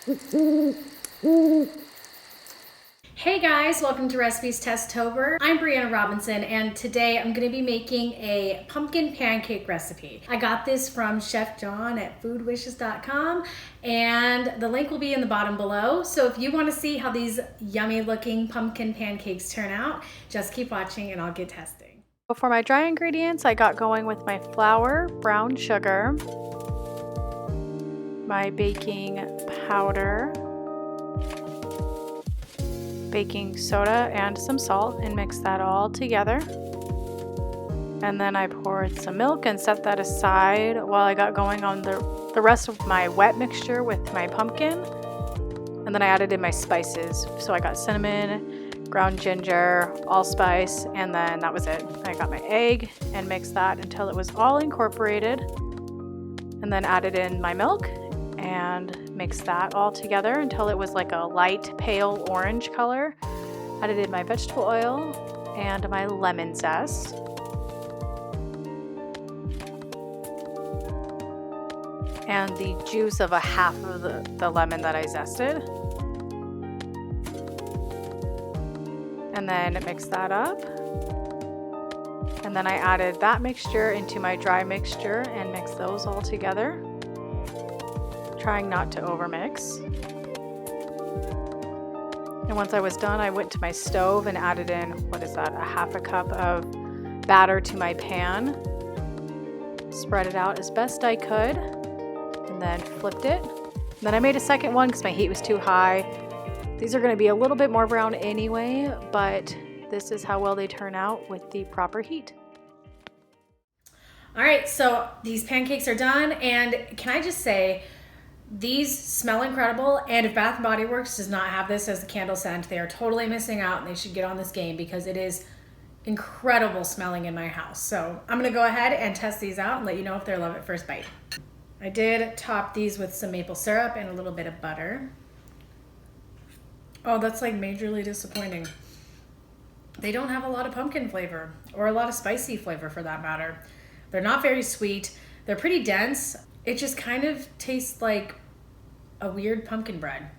Hey guys, welcome to RecipesTested. I'm Brianna Robinson, and today I'm going to be making a pumpkin pancake recipe. I got this from Chef John at foodwishes.com, and the link will be in the bottom below. So if you want to see how these yummy looking pumpkin pancakes turn out, just keep watching and I'll get testing. For my dry ingredients, I got going with my flour, brown sugar, my baking powder, baking soda, and some salt, and mix that all together. And then I poured some milk and set that aside while I got going on the rest of my wet mixture with my pumpkin. And then I added in my spices. So I got cinnamon, ground ginger, allspice, and then that was it. I got my egg and mixed that until it was all incorporated. And then added in my milk and mixed that all together until it was like a light pale orange color. Added in my vegetable oil and my lemon zest. And the juice of a half of the lemon that I zested. And then mix that up. And then I added that mixture into my dry mixture and mixed those all together, trying not to overmix. And once I was done, I went to my stove and added in, what is that, a half a cup of batter to my pan. Spread it out as best I could, and then flipped it. And then I made a second one because my heat was too high. These are going to be a little bit more brown anyway, but this is how well they turn out with the proper heat. All right, so these pancakes are done, and can I just say, these smell incredible, and if Bath & Body Works does not have this as a candle scent, they are totally missing out, and they should get on this game because it is incredible smelling in my house. So I'm gonna go ahead and test these out and let you know if they're love at first bite. I did top these with some maple syrup and a little bit of butter. Oh, that's like majorly disappointing. They don't have a lot of pumpkin flavor or a lot of spicy flavor for that matter. They're not very sweet. They're pretty dense. It just kind of tastes like a weird pumpkin bread,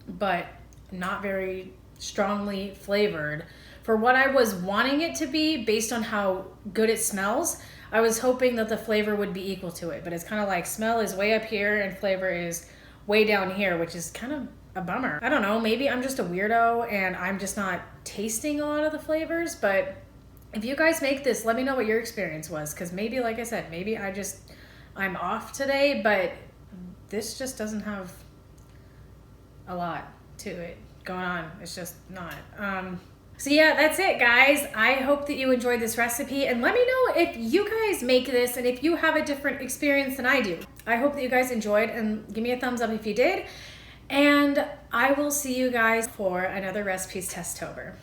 but not very strongly flavored. For what I was wanting it to be, based on how good it smells, I was hoping that the flavor would be equal to it, but it's kind of like smell is way up here and flavor is way down here, which is kind of a bummer. I don't know, maybe I'm just a weirdo and I'm just not tasting a lot of the flavors, but if you guys make this, let me know what your experience was, because maybe, like I said, maybe I'm off today, but this just doesn't have a lot to it going on. It's just not. So yeah, that's it, guys. I hope that you enjoyed this recipe, and let me know if you guys make this and if you have a different experience than I do. I hope that you guys enjoyed, and give me a thumbs up if you did. And I will see you guys for another Recipes Testober.